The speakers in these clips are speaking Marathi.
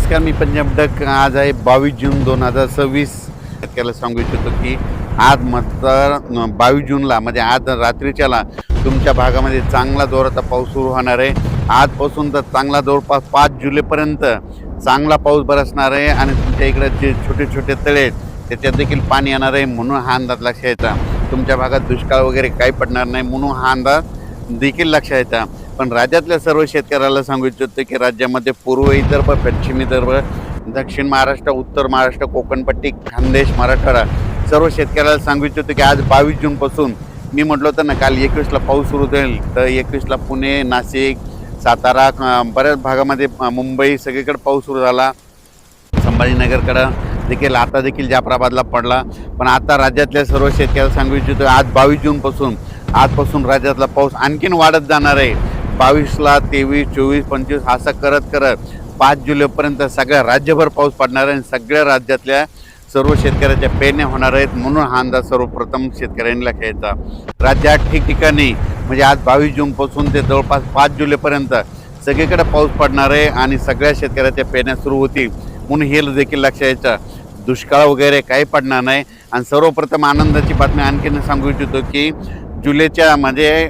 नमस्कार, मी पंजाब डक. आज आहे 22 जून 2026. त्याला सांगू इच्छितो की आज मतदार 22 जूनला म्हणजे आज रात्रीच्याला तुमच्या भागामध्ये चांगला जोराचा पाऊस सुरू होणार आहे. आजपासून तर चांगला जवळपास 5 जुलैपर्यंत चांगला पाऊस बरसणार आहे आणि तुमच्या इकडे जे छोटे छोटे तळे आहेत त्याच्यात देखील पाणी येणार आहे. म्हणून हा अंदाज लक्षात घ्यायचा. तुमच्या भागात दुष्काळ वगैरे काही पडणार नाही म्हणून हा अंदाज देखील लक्षात घ्यायचा. पण राज्यातल्या सर्व शेतकऱ्याला सांगू इच्छितो की राज्यामध्ये पूर्व विदर्भ, पश्चिम विदर्भ, दक्षिण महाराष्ट्र, उत्तर महाराष्ट्र, कोकणपट्टी, खानदेश, मराठवाडा सर्व शेतकऱ्याला सांगू इच्छितो की आज 22 जूनपासून मी म्हटलं होतं ना काल 21ला पाऊस सुरू होईल, तर 21ला पुणे, नाशिक, सातारा, बऱ्याच भागामध्ये मुंबई सगळीकडे पाऊस सुरू झाला. संभाजीनगरकडं देखील आता देखील जाफराबादला पडला. पण आता राज्यातल्या सर्व शेतकऱ्याला सांगू इच्छितो आज 22 जूनपासून आजपासून राज्यातला पाऊस आणखीन वाढत जाणार आहे. 22ला 23, 24, 25 असं करत करत 5 जुलैपर्यंत सगळ्या राज्यभर पाऊस पडणार आहे. सगळ्या राज्यातल्या सर्व शेतकऱ्याच्या पेरण्या होणार आहेत. म्हणून हा अंदाज सर्वप्रथम शेतकऱ्यांनी लक्षात घ्यायचा. राज्यात ठिकठिकाणी म्हणजे आज 22 जूनपासून ते जवळपास 5 जुलैपर्यंत सगळीकडे पाऊस पडणार आहे आणि सगळ्या शेतकऱ्याच्या पेरण्या सुरू होतील. म्हणून हे देखील लक्षात घ्यायचं. दुष्काळ वगैरे काही पडणार नाही. आणि सर्वप्रथम आनंदाची बातमी आणखीन सांगू इच्छितो की जुलैच्या म्हणजे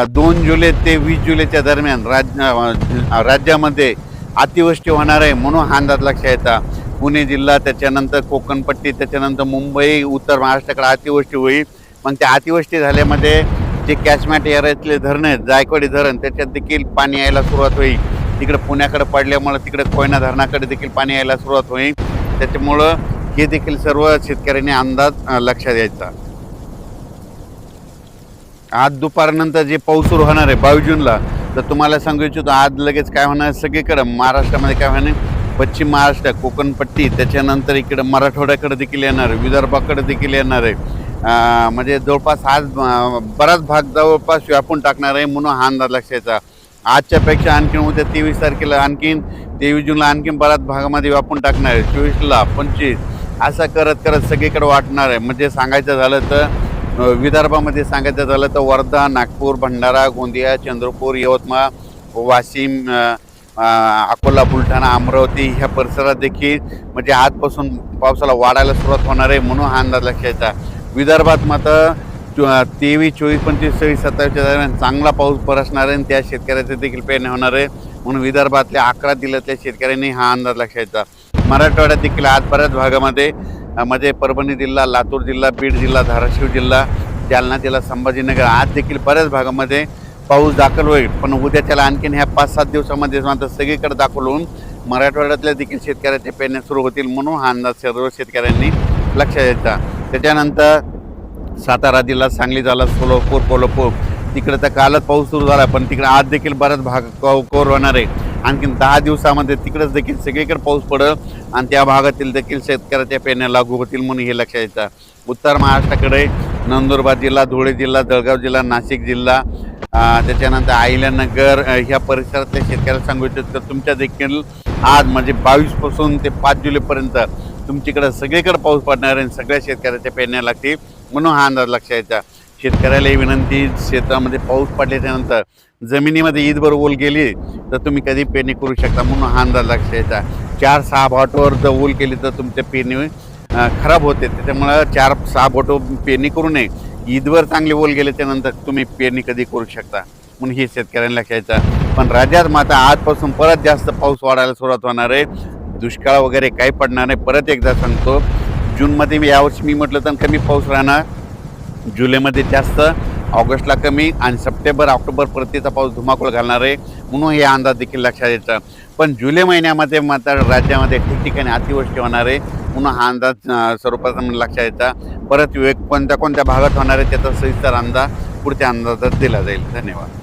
2 जुलै ते 20 जुलैच्या दरम्यान राज्यामध्ये अतिवृष्टी होणार आहे. म्हणून हा अंदाज लक्षात घ्यायचा. पुणे जिल्हा, त्याच्यानंतर कोकणपट्टी, त्याच्यानंतर मुंबई, उत्तर महाराष्ट्राकडे अतिवृष्टी होईल. मग त्या अतिवृष्टी झाल्यामध्ये जे कॅचमॅट एरियातले धरणं आहेत, जायकवाडी धरण, त्याच्यात देखील पाणी यायला सुरुवात होईल. तिकडे पुण्याकडे पडल्यामुळं तिकडे कोयना धरणाकडे देखील पाणी यायला सुरुवात होईल. त्याच्यामुळं हे देखील सर्व शेतकऱ्यांनी अंदाज लक्षात द्यायचा. आज दुपारनंतर जे पाऊस सुरू होणार आहे 22 जूनला, तर तुम्हाला सांगू इच्छितो आज लगेच काय होणार सगळीकडं महाराष्ट्रामध्ये काय होणार, पश्चिम महाराष्ट्र, कोकणपट्टी, त्याच्यानंतर इकडं मराठवाड्याकडे देखील येणार आहे, विदर्भाकडे देखील येणार आहे. म्हणजे जवळपास आज बराच भाग जवळपास व्यापून टाकणार आहे. म्हणून हा अंदाज लक्षात घ्यायचा. आजच्यापेक्षा आणखीन उद्या 23 तारखेला आणखीन 23 जूनला आणखीन बराच भागामध्ये व्यापून टाकणार आहे. 24ला 25 असं करत करत सगळीकडे वाटणार आहे. म्हणजे सांगायचं झालं तर विदर्भामध्ये सांगायचं झालं तर वर्धा, नागपूर, भंडारा, गोंदिया, चंद्रपूर, यवतमाळ, वाशिम, अकोला, बुलढाणा, अमरावती ह्या परिसरात देखील म्हणजे आजपासून पावसाला वाढायला सुरुवात होणार आहे. म्हणून हा अंदाज लक्षात घ्यायचा. विदर्भात मात्र 23, 24, 25, 26, 27च्या दरम्यान चांगला पाऊस बरसणार आहे आणि त्या शेतकऱ्याचे देखील पेरण्या होणार आहे. म्हणून विदर्भातल्या 11 जिल्ह्यातल्या शेतकऱ्यांनी हा अंदाज लक्षात घ्यायचा. मराठवाड्यात देखील आज बऱ्याच भागामध्ये मध्ये परभणी जिल्हा, लातूर जिल्हा, बीड जिल्हा, धाराशिव जिल्हा, जालना जिल्हा, संभाजीनगर आज देखील बऱ्याच भागामध्ये पाऊस दाखल होईल. पण उद्याच्याला आणखीन ह्या 5-7 दिवसामध्ये मात्र सगळीकडे दाखल होऊन मराठवाड्यातल्या देखील शेतकऱ्याच्या पेरण्या सुरू होतील. म्हणून हा अंदाज सर्व शेतकऱ्यांनी लक्षात घ्यायचा. त्याच्यानंतर सातारा जिल्हा, सांगली झाला, सोलापूर, कोल्हापूर तिकडे तर कालच पाऊस सुरू झाला. पण तिकडे आज देखील बराच भाग कव्हर होणार आहे. आणखीन 10 दिवसामध्ये तिकडेच देखील सगळीकडे पाऊस पडेल आणि त्या भागातील देखील शेतकऱ्याच्या पेरण्या लागू होतील. म्हणून हे लक्षात घ्यायचं. उत्तर महाराष्ट्राकडे नंदुरबार जिल्हा, धुळे जिल्हा, जळगाव जिल्हा, नाशिक जिल्हा, त्याच्यानंतर अहिल्यानगर ह्या परिसरातल्या शेतकऱ्याला सांगू इच्छितो तर तुमच्या देखील आज म्हणजे 22पासून ते 5 जुलैपर्यंत तुमच्याकडे सगळीकडे पाऊस पडणार आहे. सगळ्या शेतकऱ्याच्या पेरण्या लागतील. म्हणून हा अंदाज लक्षात घ्यायचा. शेतकऱ्याला ही विनंती, शेतामध्ये पाऊस पडल्याच्यानंतर जमिनीमध्ये ईदभर ओल गेली तर तुम्ही कधी पेरणी करू शकता. म्हणून हा अंदाज लक्षात घ्यायचा. 4-6 बोटावर जर ओल केली तर तुमच्या पेरणी खराब होते. त्याच्यामुळं 4-6 बोटं पेरणी करू नये. ईदवर चांगले ओल गेले त्यानंतर तुम्ही पेरणी कधी करू शकता. म्हणून हे शेतकऱ्यांना लक्षात घ्यायचं. पण राज्यात मात्र आजपासून परत जास्त पाऊस वाढायला सुरुवात होणार आहे. दुष्काळ वगैरे काही पडणार नाही. परत एकदा सांगतो, जूनमध्ये यावर्षी मी म्हटलं तर कमी पाऊस राहणार, जुलैमध्ये जास्त, ऑगस्टला कमी आणि सप्टेंबर, ऑक्टोबर परतीचा पाऊस धुमाकूळ घालणार आहे. म्हणून हे अंदाज देखील लक्षात घ्यायचा. पण जुलै महिन्यामध्ये मात्र राज्यामध्ये ठिकठिकाणी अतिवृष्टी होणार आहे. म्हणून हा अंदाज सर्वप्रथम लक्षात घ्यायचा. परत कोणत्या कोणत्या भागात होणार आहे त्याचा सविस्तर अंदाज पुढच्या अंदाजात दिला जाईल. धन्यवाद.